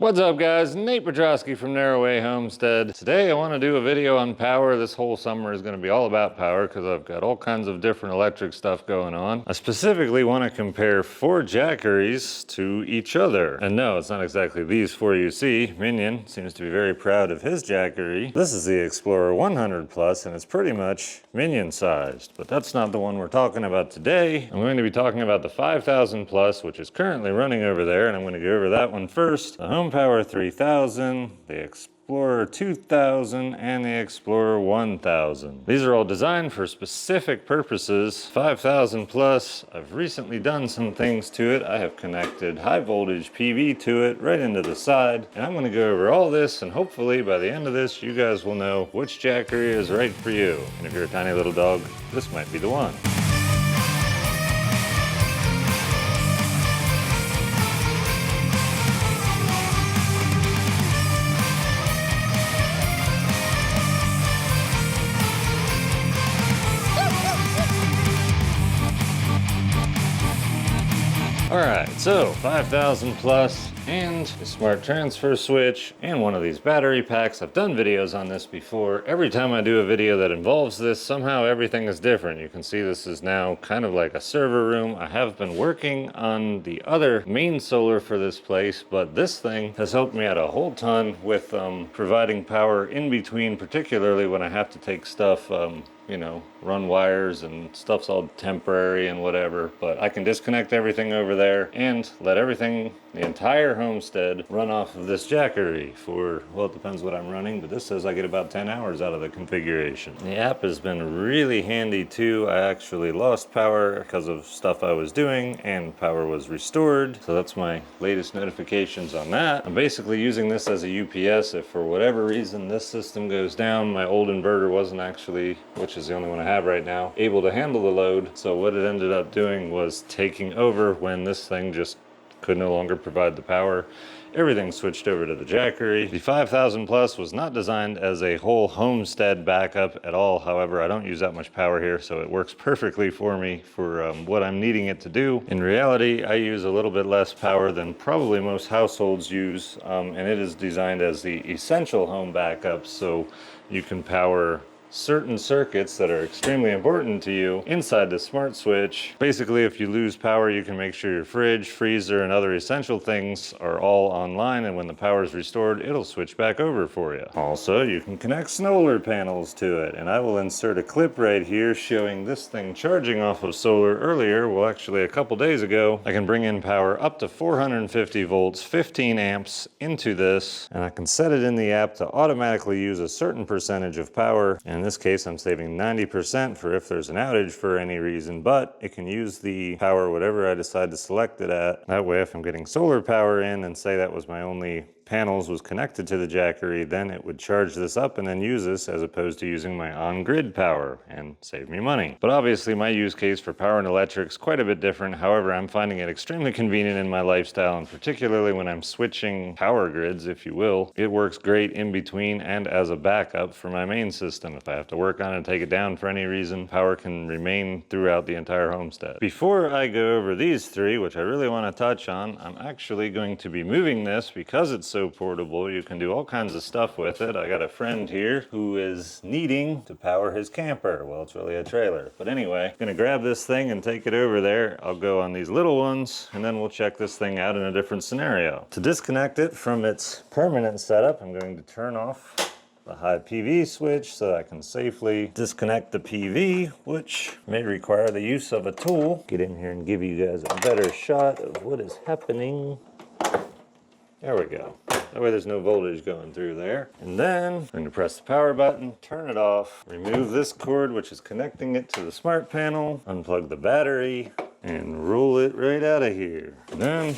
What's up guys, Nate Petrosky from Narrowway Homestead. Today I want to do a video on power. This whole summer is going to be all about power because I've got all kinds of different electric stuff going on. I specifically want to compare 4 Jackeries to each other. And no, it's not exactly these 4 you see. Minion seems to be very proud of his Jackery. This is the Explorer 100 Plus and it's pretty much Minion sized, but that's not the one we're talking about today. I'm going to be talking about the 5000 Plus, which is currently running over there, and I'm going to go over that one first. The Home Power 3000, the Explorer 2000, and the Explorer 1000. These are all designed for specific purposes. 5000 Plus, I've recently done some things to it. I have connected high voltage PV to it right into the side, and I'm going to go over all this, and hopefully by the end of this you guys will know which Jackery is right for you. And if you're a tiny little dog, this might be the one. Alright, so 5000 Plus and a smart transfer switch and one of these battery packs. I've done videos on this before. Every time I do a video that involves this, somehow everything is different. You can see this is now kind of like a server room. I have been working on the other main solar for this place, but this thing has helped me out a whole ton with providing power in between, particularly when I have to take stuff you know, run wires and stuff's all temporary and whatever, but I can disconnect everything over there and let everything, the entire homestead, run off of this Jackery for, well, it depends what I'm running, but this says I get about 10 hours out of the configuration. The app has been really handy too. I actually lost power because of stuff I was doing and power was restored, so that's my latest notifications on that. I'm basically using this as a UPS if for whatever reason this system goes down. My old inverter wasn't actually, which is the only one I have right now, able to handle the load. So what it ended up doing was taking over when this thing just could no longer provide the power. Everything switched over to the Jackery. The 5000 Plus was not designed as a whole homestead backup at all. However, I don't use that much power here, so it works perfectly for me for what I'm needing it to do. In reality, I use a little bit less power than probably most households use, and it is designed as the essential home backup, so you can power certain circuits that are extremely important to you inside the smart switch. Basically, if you lose power, you can make sure your fridge, freezer, and other essential things are all online, and when the power is restored, it'll switch back over for you. Also, you can connect solar panels to it, and I will insert a clip right here showing this thing charging off of solar earlier. Well, actually a couple days ago, I can bring in power up to 450 volts, 15 amps into this, and I can set it in the app to automatically use a certain percentage of power. And in this case, I'm saving 90% for if there's an outage for any reason, but it can use the power whatever I decide to select it at. That way, if I'm getting solar power in and say that was my only panels was connected to the Jackery, then it would charge this up and then use this as opposed to using my on-grid power and save me money. But obviously my use case for power and electric is quite a bit different. However, I'm finding it extremely convenient in my lifestyle, and particularly when I'm switching power grids, if you will. It works great in between and as a backup for my main system. If I have to work on it and take it down for any reason, power can remain throughout the entire homestead. Before I go over these 3, which I really want to touch on, I'm actually going to be moving this because it's so portable. You can do all kinds of stuff with it. I got a friend here who is needing to power his camper. Well, it's really a trailer. But anyway, I'm gonna grab this thing and take it over there. I'll go on these little ones and then we'll check this thing out in a different scenario. To disconnect it from its permanent setup, I'm going to turn off the high PV switch so that I can safely disconnect the PV, which may require the use of a tool. Get in here and give you guys a better shot of what is happening. There we go. That way there's no voltage going through there. And then I'm going to press the power button, turn it off, remove this cord which is connecting it to the smart panel, unplug the battery, and roll it right out of here. And then, in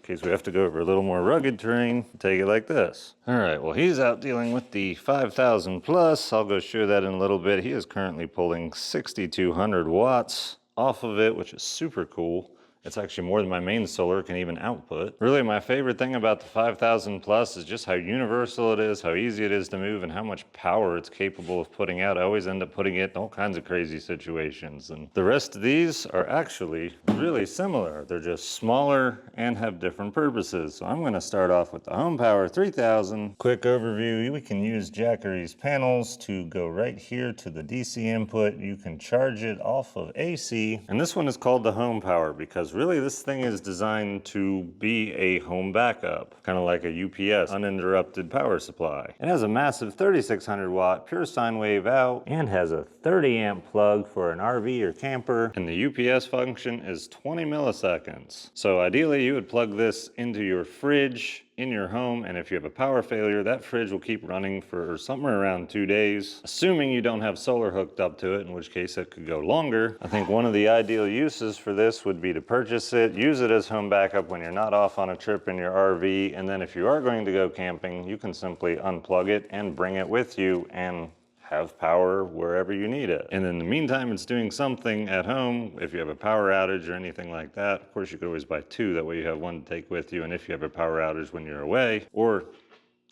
case we have to go over a little more rugged terrain, take it like this. All right, well, he's out dealing with the 5000 Plus. I'll go show that in a little bit. He is currently pulling 6,200 watts off of it, which is super cool. It's actually more than my main solar can even output. Really, my favorite thing about the 5000 Plus is just how universal it is, how easy it is to move, and how much power it's capable of putting out. I always end up putting it in all kinds of crazy situations. And the rest of these are actually really similar. They're just smaller and have different purposes. So I'm gonna start off with the Home Power 3000. Quick overview, we can use Jackery's panels to go right here to the DC input. You can charge it off of AC. And this one is called the Home Power because really this thing is designed to be a home backup, kind of like a UPS, uninterrupted power supply. It has a massive 3600 watt pure sine wave out and has a 30 amp plug for an RV or camper. And the UPS function is 20 milliseconds. So ideally you would plug this into your fridge in your home, and if you have a power failure, that fridge will keep running for somewhere around 2 days, assuming you don't have solar hooked up to it, in which case it could go longer. I think one of the ideal uses for this would be to purchase it, use it as home backup when you're not off on a trip in your RV, and then if you are going to go camping, you can simply unplug it and bring it with you and have power wherever you need it. And in the meantime, it's doing something at home. If you have a power outage or anything like that, of course you could always buy two, that way you have one to take with you, and if you have a power outage when you're away, or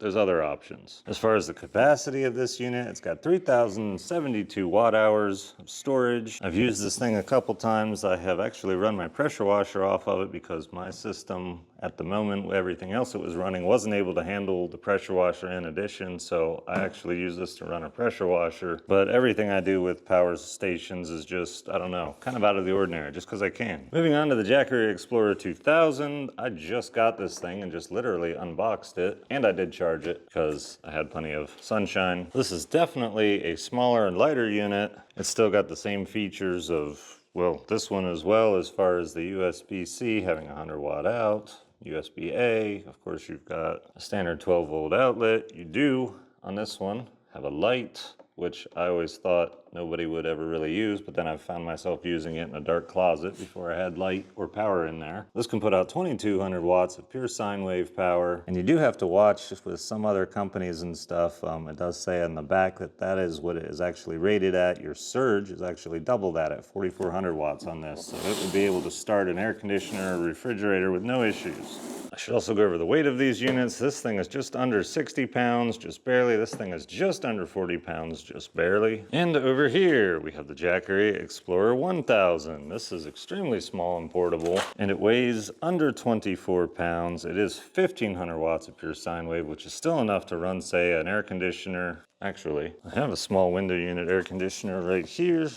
there's other options. As far as the capacity of this unit, it's got 3072 watt hours of storage. I've used this thing a couple times. I have actually run my pressure washer off of it because my system at the moment, everything else it was running wasn't able to handle the pressure washer in addition, so I actually use this to run a pressure washer. But everything I do with power stations is just, I don't know, kind of out of the ordinary, just because I can. Moving on to the Jackery Explorer 2000, I just got this thing and just literally unboxed it, and I did charge it because I had plenty of sunshine. This is definitely a smaller and lighter unit. It's still got the same features of, well, this one as well, as far as the USB-C having 100 watt out. USB-A, of course you've got a standard 12 volt outlet. You do, on this one, have a light, which I always thought nobody would ever really use, but then I found myself using it in a dark closet before I had light or power in there. This can put out 2200 watts of pure sine wave power, and you do have to watch with some other companies and stuff. It does say on the back that that is what it is actually rated at. Your surge is actually double that at 4400 watts on this, so it would be able to start an air conditioner or refrigerator with no issues. I should also go over the weight of these units. This thing is just under 60 pounds, just barely. This thing is just under 40 pounds, just barely. And over here, we have the Jackery Explorer 1000. This is extremely small and portable, and it weighs under 24 pounds. It is 1500 watts of pure sine wave, which is still enough to run, say, an air conditioner. Actually, I have a small window unit air conditioner right here.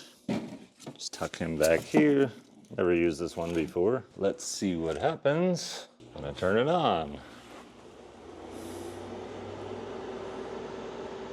Just tuck him back here. Never used this one before. Let's see what happens when I turn it on.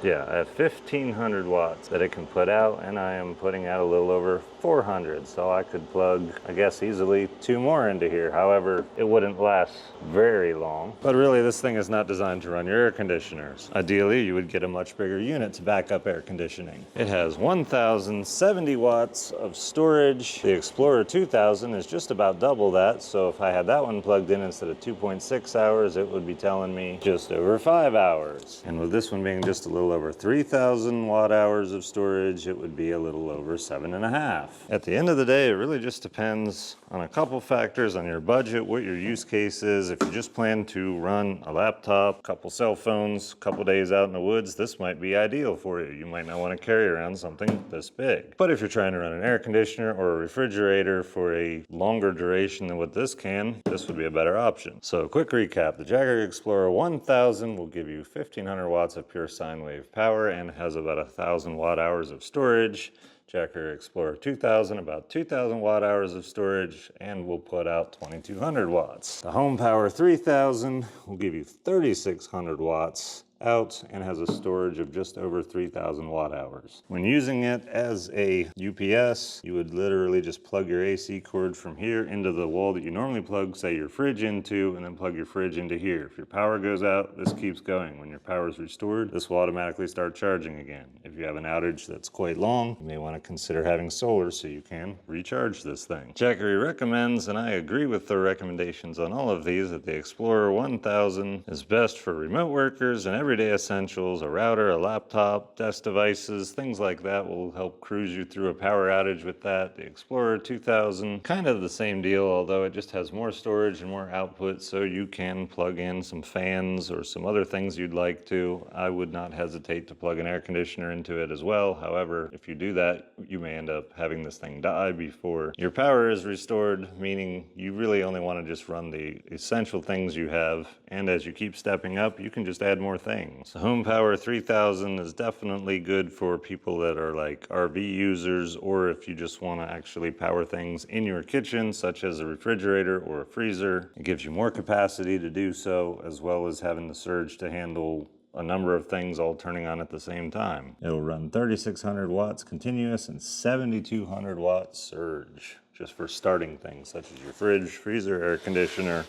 Yeah, I have 1500 watts that it can put out, and I am putting out a little over 400, so I could plug, I guess, easily 2 more into here. However, it wouldn't last very long. But really, this thing is not designed to run your air conditioners. Ideally, you would get a much bigger unit to back up air conditioning. It has 1070 watts of storage. The Explorer 2000 is just about double that, so if I had that one plugged in instead of 2.6 hours, it would be telling me just over 5 hours. And with this one being just a little over 3000 watt hours of storage, it would be a little over 7.5. At the end of the day, it really just depends on a couple factors, on your budget, what your use case is. If you just plan to run a laptop, a couple cell phones, a couple days out in the woods, this might be ideal for you. You might not want to carry around something this big. But if you're trying to run an air conditioner or a refrigerator for a longer duration than what this can, this would be a better option. So quick recap, the Jackery Explorer 1000 will give you 1500 watts of pure sine wave power and has about 1000 watt hours of storage. Jackery Explorer 2000, about 2000 watt hours of storage, and will put out 2200 watts. The Home Power 3000 will give you 3600 watts out and has a storage of just over 3000 watt hours. When using it as a UPS, you would literally just plug your AC cord from here into the wall that you normally plug, say, your fridge into, and then plug your fridge into here. If your power goes out, this keeps going. When your power is restored, this will automatically start charging again. If you have an outage that's quite long, you may want to consider having solar so you can recharge this thing. Jackery recommends, and I agree with their recommendations on all of these, that the Explorer 1000 is best for remote workers and everyday essentials, a router, a laptop, desk devices, things like that will help cruise you through a power outage with that. The Explorer 2000, kind of the same deal, although it just has more storage and more output, so you can plug in some fans or some other things you'd like to. I would not hesitate to plug an air conditioner into it as well. However, if you do that, you may end up having this thing die before your power is restored, meaning you really only want to just run the essential things you have, and as you keep stepping up, you can just add more things. The Home Power 3000 is definitely good for people that are like RV users, or if you just want to actually power things in your kitchen, such as a refrigerator or a freezer. It gives you more capacity to do so, as well as having the surge to handle a number of things all turning on at the same time. It'll run 3600 watts continuous and 7200 watts surge, just for starting things such as your fridge, freezer, air conditioner,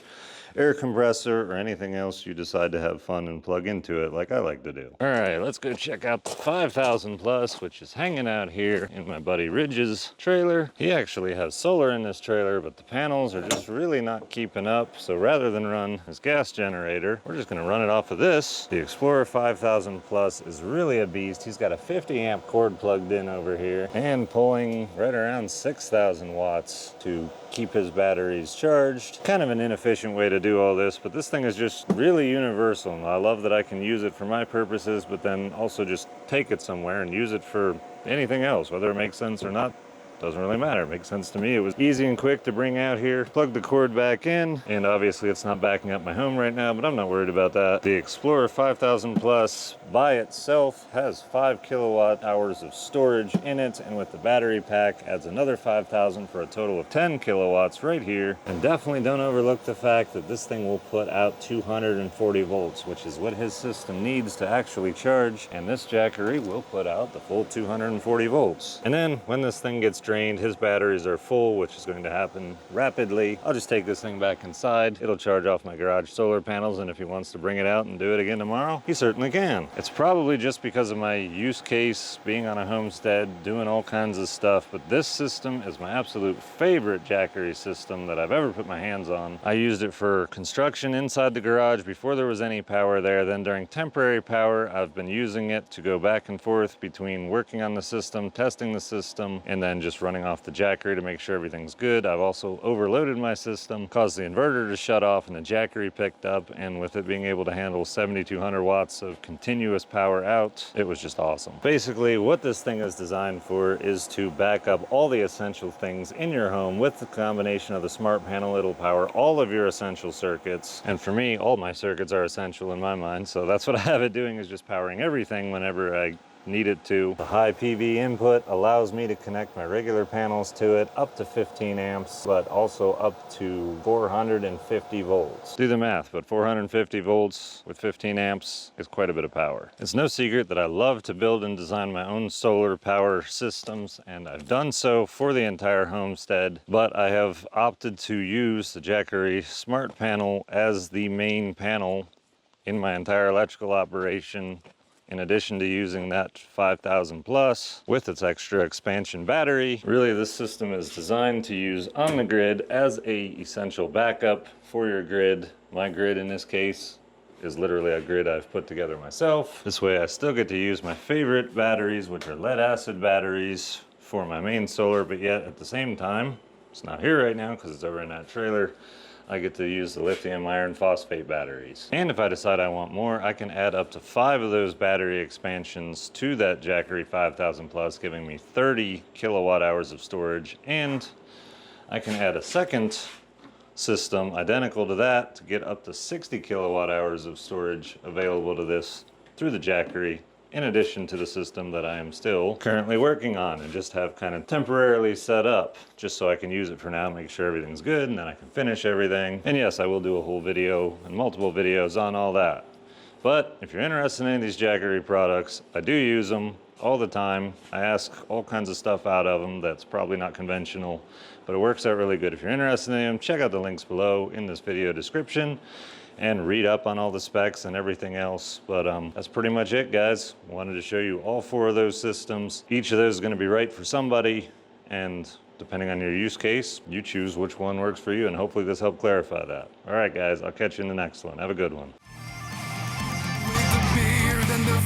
air compressor, or anything else you decide to have fun and plug into it like I like to do. All right, let's go check out the 5000 Plus, which is hanging out here in my buddy Ridge's trailer. He actually has solar in this trailer, but the panels are just really not keeping up. So rather than run his gas generator, we're just gonna run it off of this. The Explorer 5000 Plus is really a beast. He's got a 50 amp cord plugged in over here and pulling right around 6000 watts to keep his batteries charged. Kind of an inefficient way to do all this, but this thing is just really universal. And I love that I can use it for my purposes, but then also just take it somewhere and use it for anything else, whether it makes sense or not. Doesn't really matter. It makes sense to me. It was easy and quick to bring out here, plug the cord back in, and obviously it's not backing up my home right now, but I'm not worried about that. The Explorer 5000 Plus by itself has 5 kilowatt hours of storage in it, and with the battery pack adds another 5,000 for a total of 10 kilowatts right here. And definitely don't overlook the fact that this thing will put out 240 volts, which is what his system needs to actually charge, and this Jackery will put out the full 240 volts. And then when this thing gets drained, his batteries are full, which is going to happen rapidly. I'll just take this thing back inside. It'll charge off my garage solar panels, and if he wants to bring it out and do it again tomorrow, he certainly can. It's probably just because of my use case, being on a homestead, doing all kinds of stuff, but this system is my absolute favorite Jackery system that I've ever put my hands on. I used it for construction inside the garage before there was any power there. Then during temporary power, I've been using it to go back and forth between working on the system, testing the system, and then just running off the Jackery to make sure everything's good. I've also overloaded my system, caused the inverter to shut off, and the Jackery picked up, and with it being able to handle 7200 watts of continuous power out, it was just awesome. Basically, what this thing is designed for is to back up all the essential things in your home. With the combination of the smart panel, it'll power all of your essential circuits, and for me, all my circuits are essential in my mind, so that's what I have it doing, is just powering everything whenever I need it to. The high PV input allows me to connect my regular panels to it up to 15 amps, but also up to 450 volts. Do the math, but 450 volts with 15 amps is quite a bit of power. It's no secret that I love to build and design my own solar power systems, and I've done so for the entire homestead, but I have opted to use the Jackery Smart Panel as the main panel in my entire electrical operation, in addition to using that 5000 Plus with its extra expansion battery. Really, this system is designed to use on the grid as a essential backup for your grid. My grid in this case is literally a grid I've put together myself. This way I still get to use my favorite batteries, which are lead acid batteries, for my main solar, but yet at the same time, it's not here right now because it's over in that trailer, I get to use the lithium iron phosphate batteries. And if I decide I want more, I can add up to 5 of those battery expansions to that Jackery 5000 Plus, giving me 30 kilowatt hours of storage. And I can add a second system identical to that to get up to 60 kilowatt hours of storage available to this through the Jackery, in addition to the system that I am still currently working on and just have kind of temporarily set up, just so I can use it for now, make sure everything's good, and then I can finish everything. And yes, I will do a whole video and multiple videos on all that. But if you're interested in any of these Jackery products, I do use them all the time. I ask all kinds of stuff out of them that's probably not conventional, but it works out really good. If you're interested in them, check out the links below in this video description and read up on all the specs and everything else. But that's pretty much it, guys. Wanted to show you all 4 of those systems. Each of those is gonna be right for somebody, and depending on your use case, you choose which one works for you, and hopefully this helped clarify that. All right, guys, I'll catch you in the next one. Have a good one.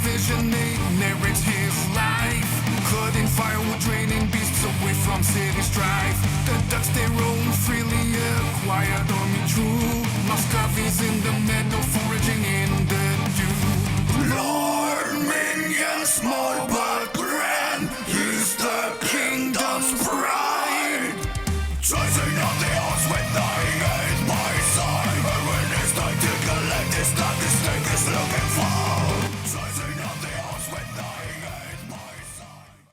vision, he narrates his life. Cutting firewood, draining beasts away from city strife. The ducks they roam freely, a quiet army true. Muscovies in the meadow, foraging in the dew. Lord Minion, small but grand, he's the kingdom's pride. Chasing out the odds with dying at my side. But when it's time to collect, it's not the snake.